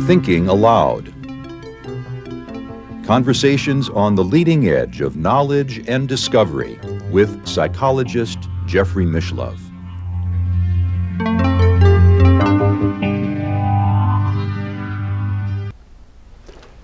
Thinking Aloud. Conversations on the leading edge of knowledge and discovery with psychologist Jeffrey Mishlove.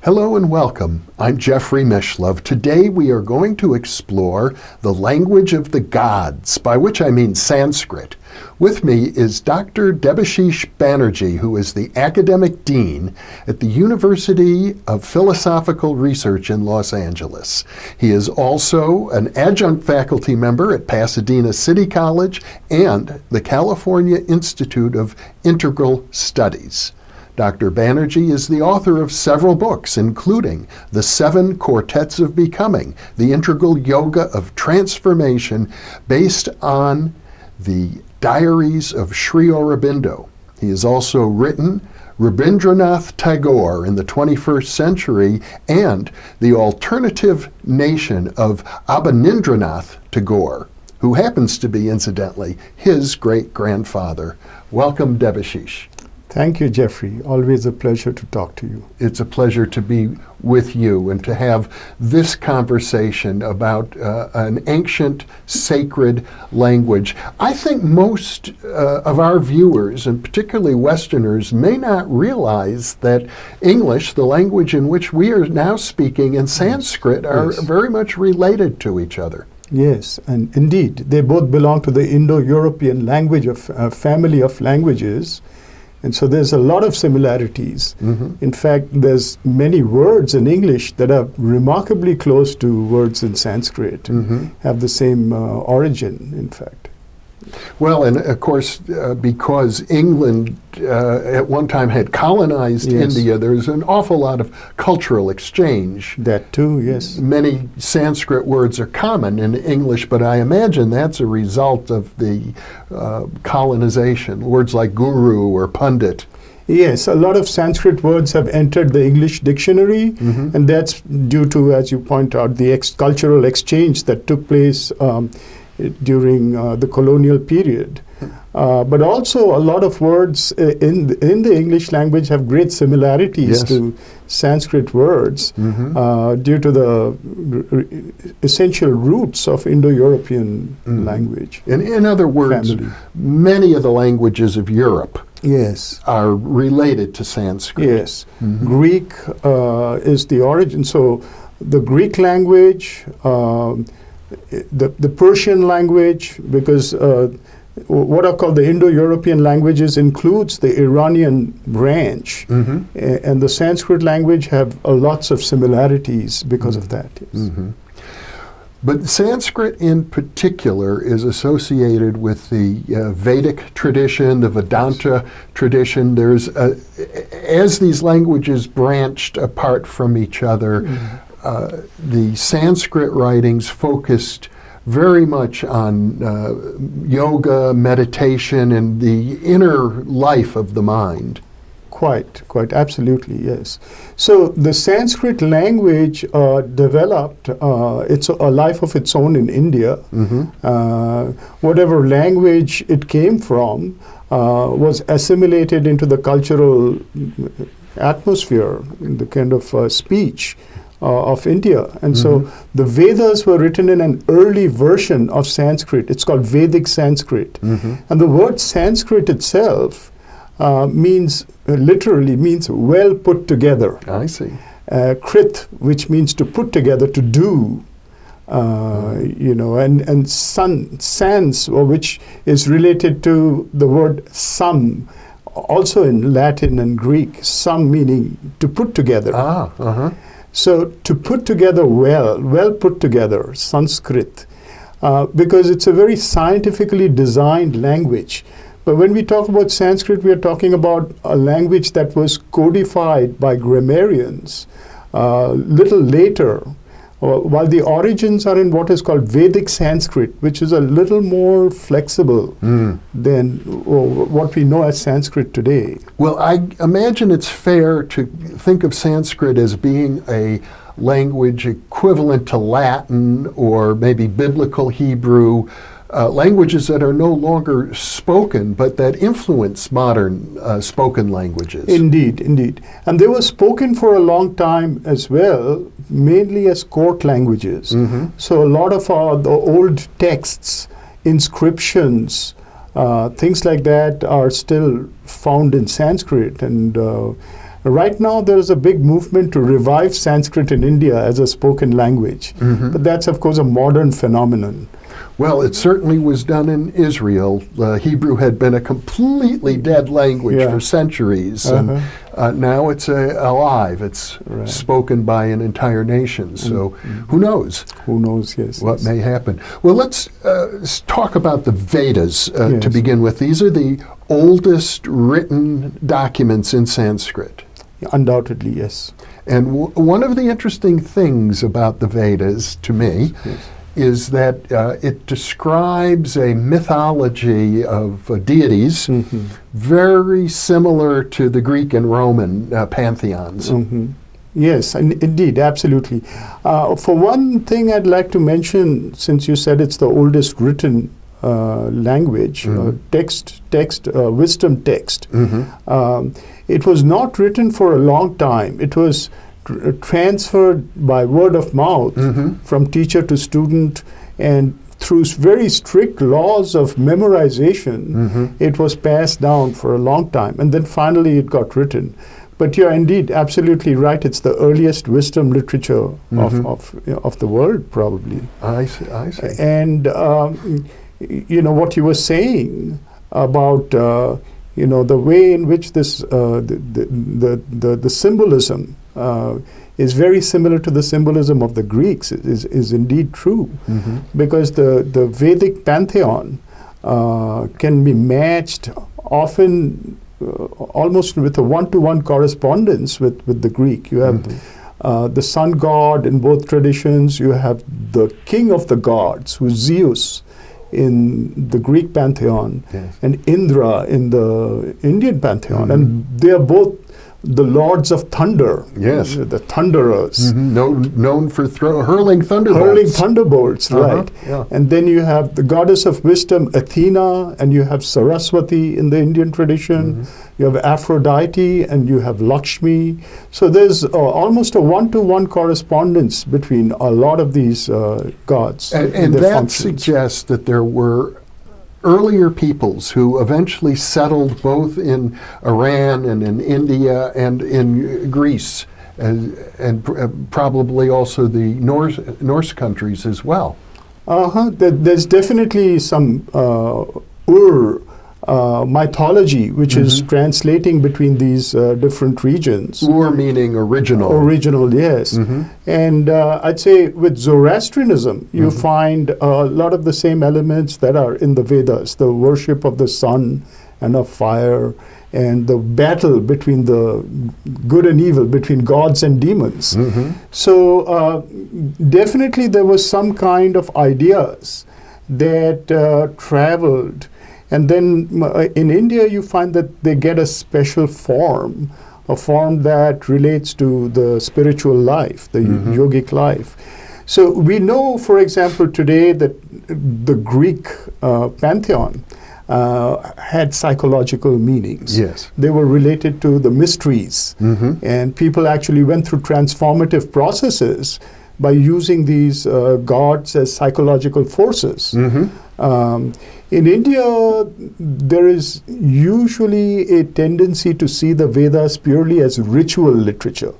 Hello and welcome. I'm Jeffrey Mishlove. Today we are going to explore the language of the gods, by which I mean Sanskrit. With me is Dr. Debashish Banerji, who is the academic dean at the University of Philosophical Research in Los Angeles. He is also an adjunct faculty member at Pasadena City College and the California Institute of Integral Studies. Dr. Banerji is the author of several books, including The Seven Quartets of Becoming, the Integral Yoga of Transformation, based on the Diaries of Sri Aurobindo. He has also written Rabindranath Tagore in the 21st Century and The Alternative Nation of Abanindranath Tagore, who happens to be, incidentally, his great-grandfather. Welcome, Debashish. Thank you, Jeffrey. Always a pleasure to talk to you. It's a pleasure to be with you and to have this conversation about an ancient, sacred language. I think most of our viewers, and particularly Westerners, may not realize that English, the language in which we are now speaking, and Sanskrit are very much related to each other. Yes, and indeed, they both belong to the Indo-European language of family of languages. And so there's a lot of similarities. In fact, there's many words in English that are remarkably close to words in Sanskrit, have the same origin, in fact. Well, and of course, because England at one time had colonized India, there's an awful lot of cultural exchange. That too, yes. Many Sanskrit words are common in English, but I imagine that's a result of the colonization. Words like guru or pundit. Yes, a lot of Sanskrit words have entered the English dictionary, and that's due to, as you point out, the cultural exchange that took place during the colonial period. But also a lot of words in the English language have great similarities to Sanskrit words due to the essential roots of Indo-European language. In other words, many of the languages of Europe are related to Sanskrit. Yes. Greek is the origin. So the Greek language, the Persian language, because what are called the Indo-European languages includes the Iranian branch, and the Sanskrit language have lots of similarities because of that. Yes. But Sanskrit in particular is associated with the Vedic tradition, the Vedanta tradition. There's, as these languages branched apart from each other, the Sanskrit writings focused very much on yoga, meditation, and the inner life of the mind. Quite, absolutely, yes. So the Sanskrit language developed it's a life of its own in India. Whatever language it came from was assimilated into the cultural atmosphere, the kind of speech of India. And so the Vedas were written in an early version of Sanskrit. It's called Vedic Sanskrit. And the word Sanskrit itself literally means well put together. I see. Krit, which means to put together, to do, and sans, which is related to the word sum, also in Latin and Greek, sum meaning to put together. So to put together well put together, Sanskrit, because it's a very scientifically designed language. But when we talk about Sanskrit, we are talking about a language that was codified by grammarians little later, while the origins are in what is called Vedic Sanskrit, which is a little more flexible than what we know as Sanskrit today. Well, I imagine it's fair to think of Sanskrit as being a language equivalent to Latin or maybe Biblical Hebrew, languages that are no longer spoken, but that influence modern spoken languages. Indeed, indeed. And they were spoken for a long time as well, mainly as court languages. So a lot of the old texts, inscriptions, things like that are still found in Sanskrit. And right now there is a big movement to revive Sanskrit in India as a spoken language. But that's, of course, a modern phenomenon. Well, it certainly was done in Israel. Hebrew had been a completely dead language for centuries, and now it's alive. It's spoken by an entire nation. So who knows? Who knows, yes. What may happen. Well, let's talk about the Vedas to begin with. These are the oldest written documents in Sanskrit. Undoubtedly, yes. And one of the interesting things about the Vedas, to me, is that it describes a mythology of deities very similar to the Greek and Roman pantheons. Yes, indeed, absolutely. For one thing I'd like to mention, since you said it's the oldest written language, wisdom text, it was not written for a long time. It was transferred by word of mouth from teacher to student, and through very strict laws of memorization, it was passed down for a long time, and then finally it got written. But you're indeed absolutely right. It's the earliest wisdom literature of the world, probably. I see. And what you were saying about the way in which this the symbolism is very similar to the symbolism of the Greeks is indeed true, because the Vedic pantheon can be matched often almost with a one-to-one correspondence with the Greek. You have the sun god in both traditions. You have the king of the gods, who's Zeus in the Greek pantheon, and Indra in the Indian pantheon, and they are both the lords of thunder. Yes, the thunderers, known for hurling thunderbolts. Hurling thunderbolts, right? Yeah. And then you have the goddess of wisdom, Athena, and you have Saraswati in the Indian tradition. You have Aphrodite, and you have Lakshmi. So there's almost a one-to-one correspondence between a lot of these gods. And that suggests that there were earlier peoples who eventually settled both in Iran and in India and in Greece, and probably also the Norse countries as well. There's definitely some mythology, which is translating between these different regions. Ur meaning original. Original, yes. And I'd say with Zoroastrianism, you find a lot of the same elements that are in the Vedas, the worship of the sun and of fire, and the battle between the good and evil, between gods and demons. So definitely there was some kind of ideas that traveled. And then in India, you find that they get a special form, a form that relates to the spiritual life, the yogic life. So we know, for example, today that the Greek pantheon had psychological meanings. Yes. They were related to the mysteries. And people actually went through transformative processes by using these gods as psychological forces. In India, there is usually a tendency to see the Vedas purely as ritual literature.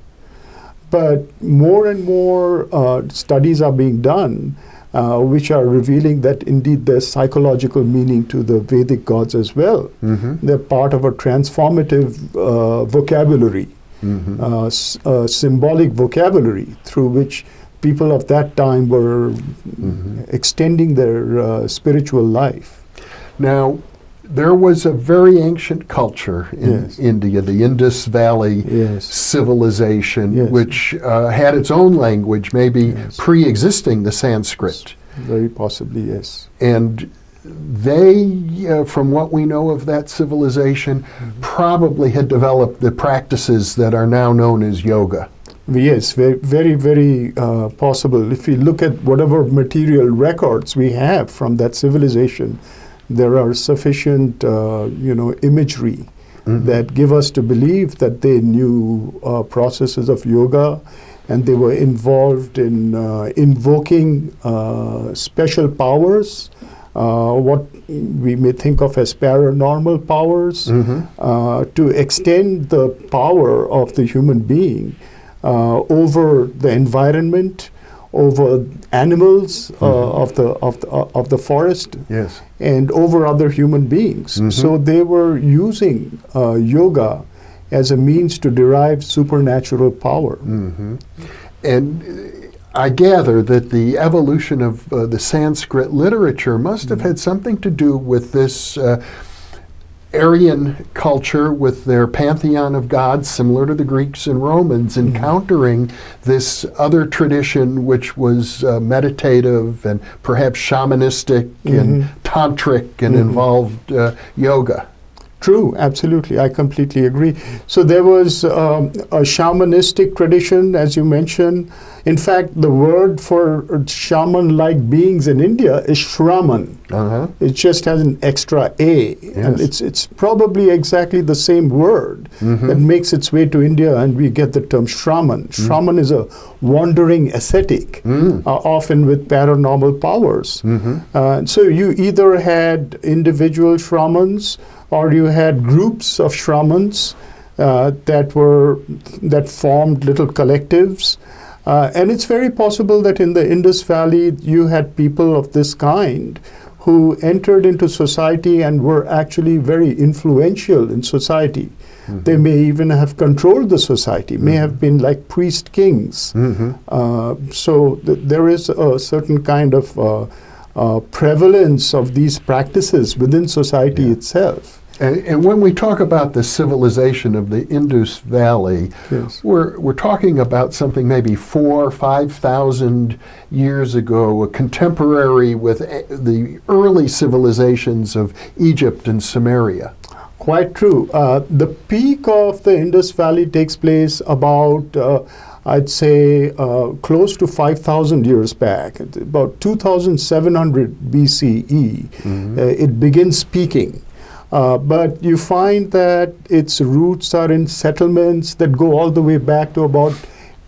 But more and more studies are being done which are revealing that indeed there's psychological meaning to the Vedic gods as well. They're part of a transformative vocabulary, symbolic vocabulary through which people of that time were extending their spiritual life. Now, there was a very ancient culture in India, the Indus Valley civilization, which had its own language, maybe pre-existing the Sanskrit. Very possibly, yes. And they, from what we know of that civilization, probably had developed the practices that are now known as yoga. Yes, very, very, very possible. If we look at whatever material records we have from that civilization, there are sufficient, imagery that give us to believe that they knew processes of yoga, and they were involved in invoking special powers, what we may think of as paranormal powers, to extend the power of the human being over the environment, over animals of the forest, Yes. and over other human beings. So they were using yoga as a means to derive supernatural power. And I gather that the evolution of the Sanskrit literature must have had something to do with this Aryan culture with their pantheon of gods, similar to the Greeks and Romans, encountering this other tradition which was meditative and perhaps shamanistic and tantric and involved yoga. True, absolutely. I completely agree. So there was a shamanistic tradition, as you mentioned. In fact, the word for shaman-like beings in India is Shraman. It just has an extra A. And it's probably exactly the same word that makes its way to India, and we get the term Shraman. Shraman is a wandering ascetic, often with paranormal powers. So you either had individual Shramans, or you had groups of Shramans that formed little collectives. And it's very possible that in the Indus Valley you had people of this kind who entered into society and were actually very influential in society. They may even have controlled the society, may have been like priest kings. So there is a certain kind of prevalence of these practices within society itself. And when we talk about the civilization of the Indus Valley, we're talking about something maybe 4,000 or 5,000 years ago, a contemporary with the early civilizations of Egypt and Samaria. Quite true. The peak of the Indus Valley takes place about I'd say close to 5,000 years back, about 2,700 BCE. It begins speaking. But you find that its roots are in settlements that go all the way back to about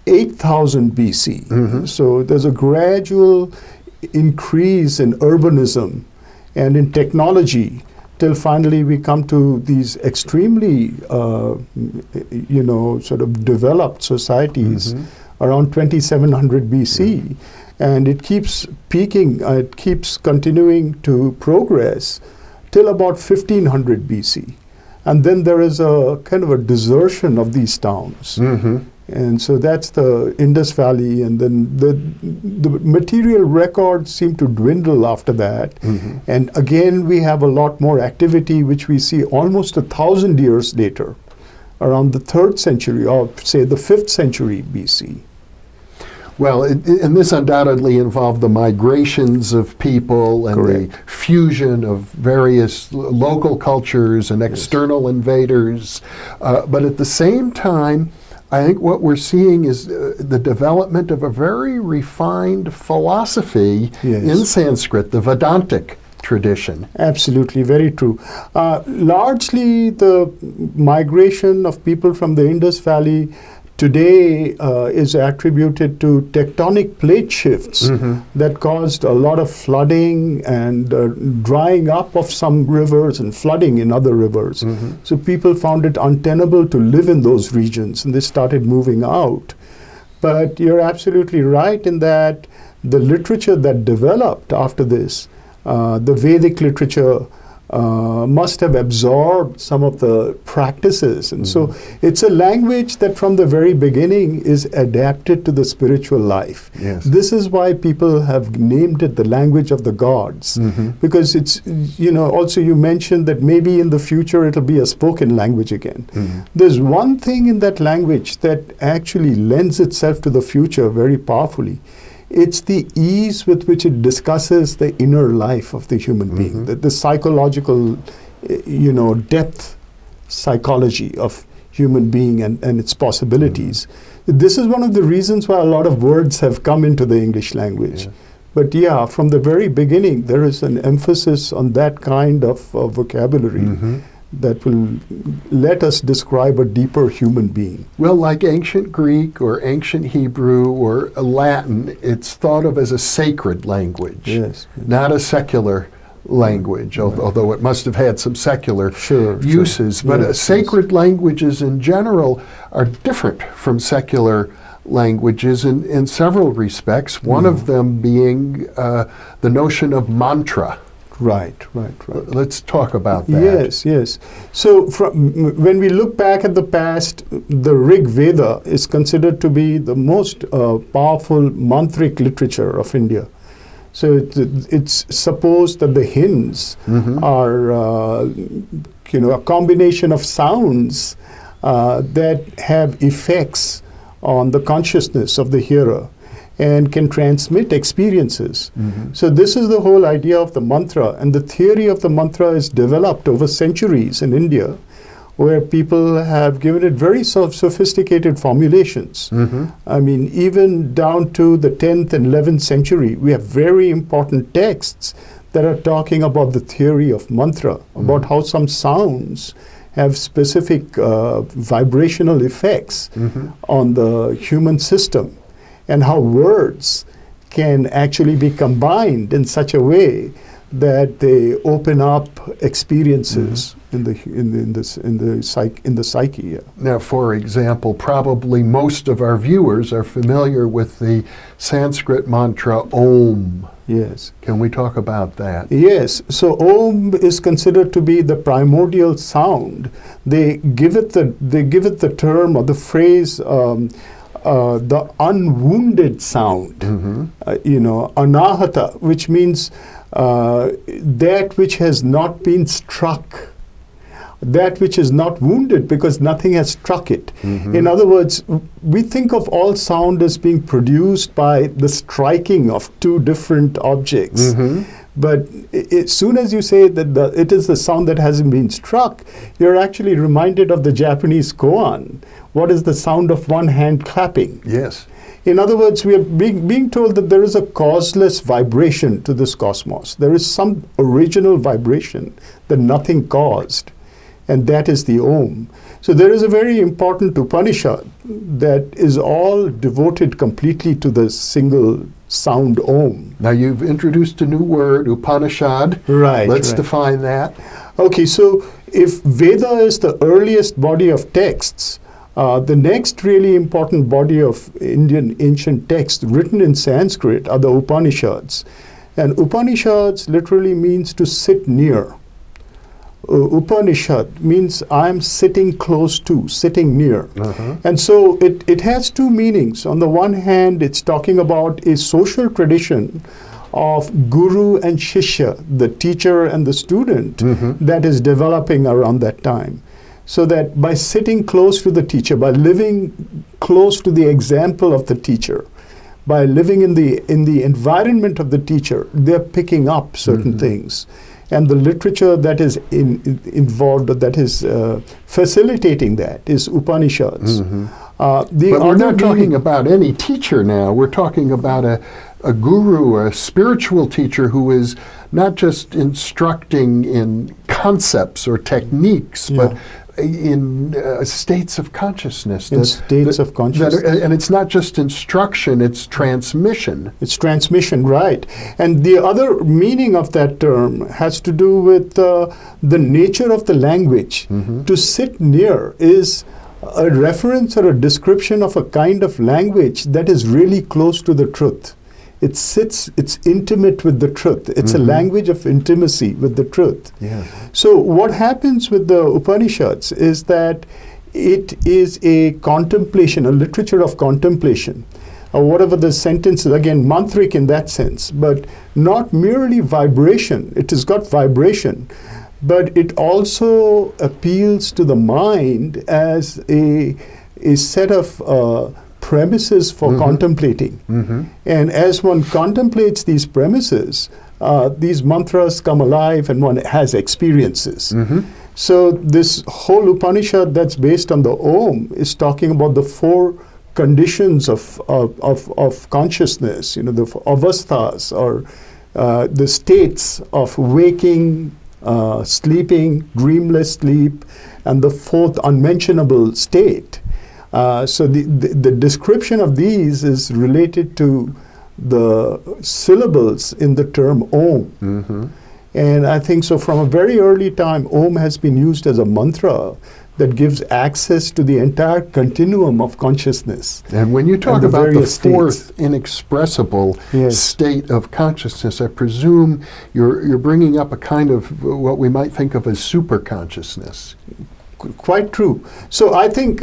8,000 BC. So there's a gradual increase in urbanism and in technology till finally we come to these extremely, sort of developed societies around 2,700 BC. And it keeps peaking, it keeps continuing to progress till about 1500 BC. And then there is a kind of a desertion of these towns. And so that's the Indus Valley, and then the material records seem to dwindle after that. And again, we have a lot more activity, which we see almost 1,000 years later, around the 3rd century, or say the 5th century BC. Well, and this undoubtedly involved the migrations of people and the fusion of various local cultures and external invaders. But at the same time, I think what we're seeing is the development of a very refined philosophy in Sanskrit, the Vedantic tradition. Absolutely, very true. Largely, the migration of people from the Indus Valley today is attributed to tectonic plate shifts that caused a lot of flooding and drying up of some rivers and flooding in other rivers. So people found it untenable to live in those regions, and they started moving out. But you're absolutely right in that the literature that developed after this, the Vedic literature, must have absorbed some of the practices. And so it's a language that from the very beginning is adapted to the spiritual life. This is why people have named it the language of the gods. Because it's, also you mentioned that maybe in the future it'll be a spoken language again. There's one thing in that language that actually lends itself to the future very powerfully. It's the ease with which it discusses the inner life of the human being, the psychological, depth psychology of human being and its possibilities. This is one of the reasons why a lot of words have come into the English language. Yeah. But yeah, from the very beginning, there is an emphasis on that kind of vocabulary that will let us describe a deeper human being. Well, like ancient Greek or ancient Hebrew or Latin, it's thought of as a sacred language, Yes. not a secular language, although it must have had some secular uses. But Yes, sacred languages in general are different from secular languages in several respects, one of them being the notion of mantra. Right. Let's talk about that. Yes. So when we look back at the past, the Rig Veda is considered to be the most powerful mantric literature of India. So it's supposed that the hymns are a combination of sounds that have effects on the consciousness of the hearer and can transmit experiences. So this is the whole idea of the mantra, and the theory of the mantra is developed over centuries in India, where people have given it very sophisticated formulations. I mean, even down to the 10th and 11th century, we have very important texts that are talking about the theory of mantra, about how some sounds have specific vibrational effects on the human system, and how words can actually be combined in such a way that they open up experiences in the psyche. Yeah. Now, for example, probably most of our viewers are familiar with the Sanskrit mantra Om. Yes. Can we talk about that? Yes. So Om is considered to be the primordial sound. They give it the term or the phrase the unwounded sound. Anahata, which means that which has not been struck, that which is not wounded because nothing has struck it. In other words, we think of all sound as being produced by the striking of two different objects. But as soon as you say that it is the sound that hasn't been struck, you're actually reminded of the Japanese koan. What is the sound of one hand clapping? Yes. In other words, we are being told that there is a causeless vibration to this cosmos. There is some original vibration that nothing caused, and that is the Om. So there is a very important Upanishad that is all devoted completely to the single sound Om. Now you've introduced a new word, Upanishad. Right. Let's define that. Okay, so if Veda is the earliest body of texts, the next really important body of Indian ancient texts written in Sanskrit are the Upanishads. And Upanishads literally means to sit near. Upanishad means I'm sitting close to, sitting near. And so it has two meanings. On the one hand, it's talking about a social tradition of guru and shishya, the teacher and the student, that is developing around that time. So that by sitting close to the teacher, by living close to the example of the teacher, by living in the environment of the teacher, they're picking up certain things. And the literature that is involved, that is facilitating that, is Upanishads. But we're not talking about any teacher now. We're talking about a guru, a spiritual teacher who is not just instructing in concepts or techniques, but in states of consciousness. In states of consciousness. And it's not just instruction, it's transmission. It's transmission, right. And the other meaning of that term has to do with the nature of the language. To sit near is a reference or a description of a kind of language that is really close to the truth. It's intimate with the truth. It's a language of intimacy with the truth. So what happens with the Upanishads is that it is a contemplation, a literature of contemplation, or whatever the sentence is, again, mantric in that sense, but not merely vibration. It has got vibration, but it also appeals to the mind as a set of premises for contemplating. And as one contemplates these premises, these mantras come alive and one has experiences. So this whole Upanishad that's based on the Om is talking about the 4 conditions of consciousness, the avasthas, or the states of waking, sleeping, dreamless sleep, and the 4th unmentionable state. So the description of these is related to the syllables in the term Om. Mm-hmm. And I think so from a very early time, Om has been used as a mantra that gives access to the entire continuum of consciousness. And when you talk the about the various 4th states. inexpressible Yes. state of consciousness, I presume you're bringing up a kind of what we might think of as super consciousness. Quite true. So I think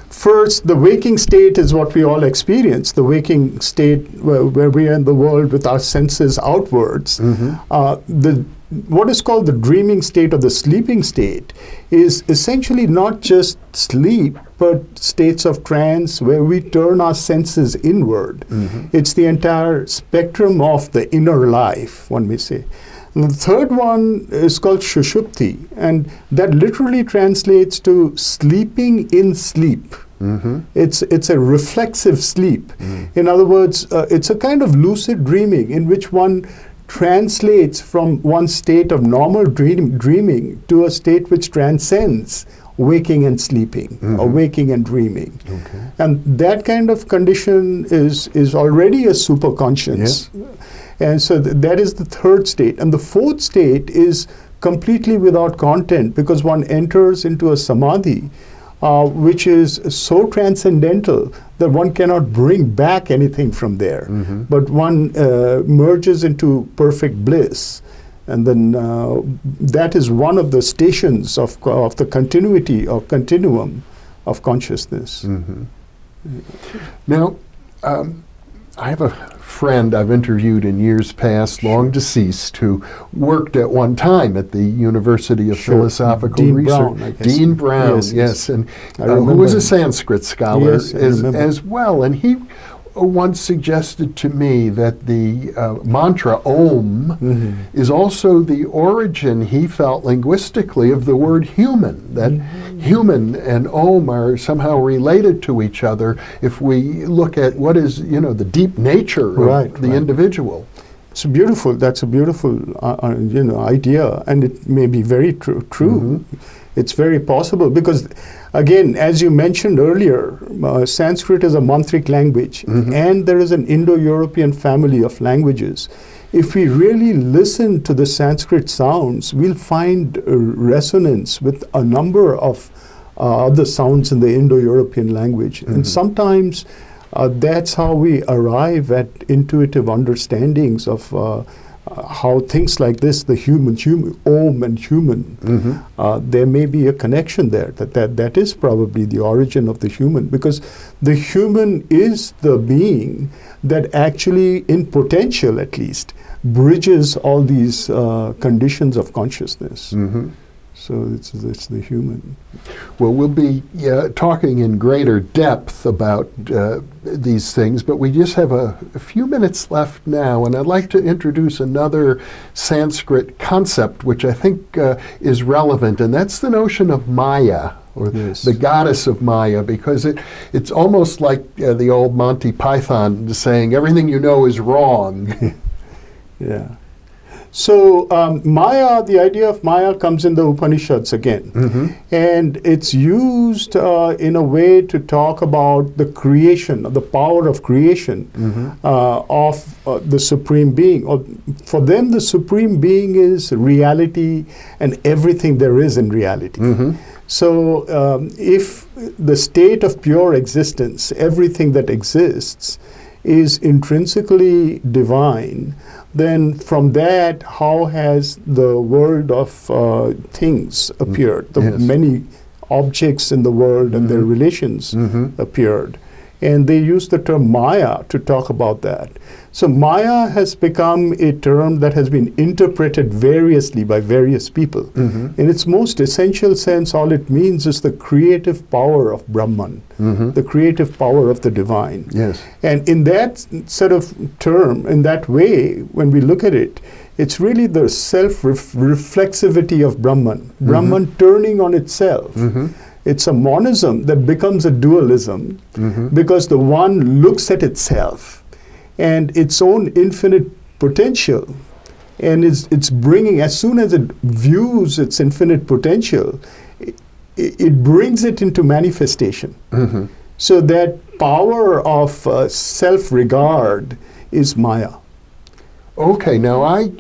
first, the waking state is what we all experience, the waking state where we are in the world with our senses outwards. Mm-hmm. What is called the dreaming state or the sleeping state is essentially not just sleep, but states of trance where we turn our senses inward. Mm-hmm. It's the entire spectrum of the inner life, one may say. And the third one is called Shushupti, and that literally translates to sleeping in sleep. Mm-hmm. It's a reflexive sleep. Mm. In other words, it's a kind of lucid dreaming in which one translates from one state of normal dreaming to a state which transcends waking and sleeping, Mm-hmm. or waking and dreaming. Okay. And that kind of condition is already a superconscious. Yes. And so that is the 3rd state. And the 4th state is completely without content, because one enters into a samadhi, which is so transcendental that one cannot bring back anything from there. Mm-hmm. But one merges into perfect bliss. And then that is one of the stations of the continuity or continuum of consciousness. Mm-hmm. Now, I have a friend I've interviewed in years past, long deceased, who worked at one time at the University of Sure. Philosophical Dean Research. Brown, I guess. Dean Brown, Yes, yes, yes. and I who remember was a him. Sanskrit scholar Yes, I remember. as well. And he once suggested to me that the mantra Om Mm-hmm. is also the origin, he felt linguistically, of the word human, that Mm-hmm. human and Om are somehow related to each other if we look at what is, the deep nature of Right, the right. individual. It's beautiful. That's a beautiful, idea, and it may be very true. Mm-hmm. It's very possible because, again, as you mentioned earlier, Sanskrit is a mantric language, Mm-hmm. and there is an Indo-European family of languages. If we really listen to the Sanskrit sounds, we'll find resonance with a number of other sounds in the Indo-European language, Mm-hmm. and sometimes. That's how we arrive at intuitive understandings of how things like this, the human, Om and human, Mm-hmm. there may be a connection there, that is probably the origin of the human, because the human is the being that actually, in potential at least, bridges all these conditions of consciousness. Mm-hmm. So it's the human. Well, we'll be talking in greater depth about these things, but we just have a few minutes left now, and I'd like to introduce another Sanskrit concept which I think is relevant, and that's the notion of Maya, or Yes. the goddess of Maya, because it's almost like the old Monty Python saying, everything you know is wrong. Yeah. So Maya, the idea of Maya comes in the Upanishads again. Mm-hmm. And it's used in a way to talk about the creation, the power of creation of the Supreme Being. For them, the Supreme Being is reality and everything there is in reality. Mm-hmm. So if the state of pure existence, everything that exists, is intrinsically divine, then from that, how has the world of things appeared? The Yes. many objects in the world and their relations appeared. and they use the term Maya to talk about that. So Maya has become a term that has been interpreted variously by various people. In its most essential sense, all it means is the creative power of Brahman, the creative power of the divine. Yes. And in that sort of term, in that way, when we look at it, it's really the self-reflexivity of Brahman, Brahman turning on itself. It's a monism that becomes a dualism because the one looks at itself and its own infinite potential, and it's bringing, as soon as it views its infinite potential, it brings it into manifestation. So that power of self-regard is Maya. Okay, now I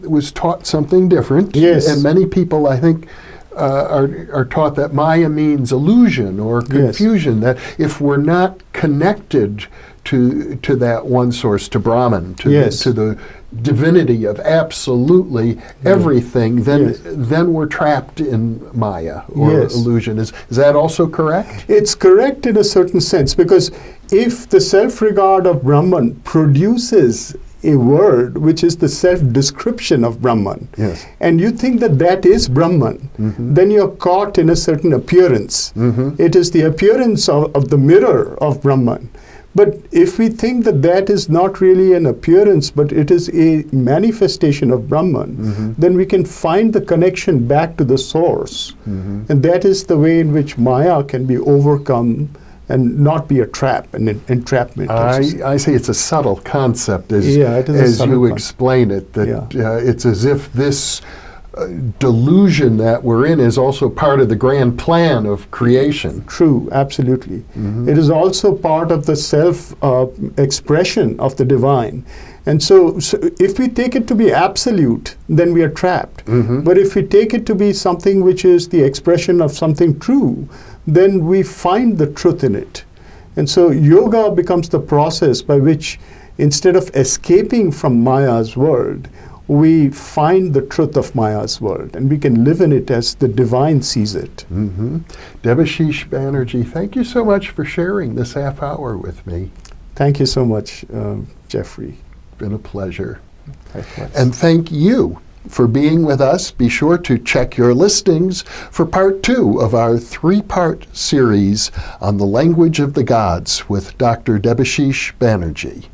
was taught something different. Yes. And many people, I think, are taught that Maya means illusion or confusion, that if we're not connected to that one source, to Brahman, to the divinity of absolutely everything, then we're trapped in Maya or illusion. Is that also correct? It's correct in a certain sense, because if the self-regard of Brahman produces a word which is the self-description of Brahman, and you think that that is Brahman, then you're caught in a certain appearance. It is the appearance of the mirror of Brahman. But if we think that that is not really an appearance, but it is a manifestation of Brahman, then we can find the connection back to the source. And that is the way in which Maya can be overcome and not be a trap, an entrapment. I say it's a subtle concept as you explain it, that it's as if this delusion that we're in is also part of the grand plan of creation. True, absolutely. It is also part of the self-expression of the divine. And so if we take it to be absolute, then we are trapped. But if we take it to be something which is the expression of something true, then we find the truth in it. And so yoga becomes the process by which, instead of escaping from Maya's world, we find the truth of Maya's world, and we can live in it as the divine sees it. Debashish Banerji, thank you so much for sharing this half hour with me. Thank you so much, Jeffrey. It's been a pleasure. Likewise. And thank you for being with us. Be sure to check your listings for part 2 of our 3-part series on the language of the gods with Dr. Debashish Banerji.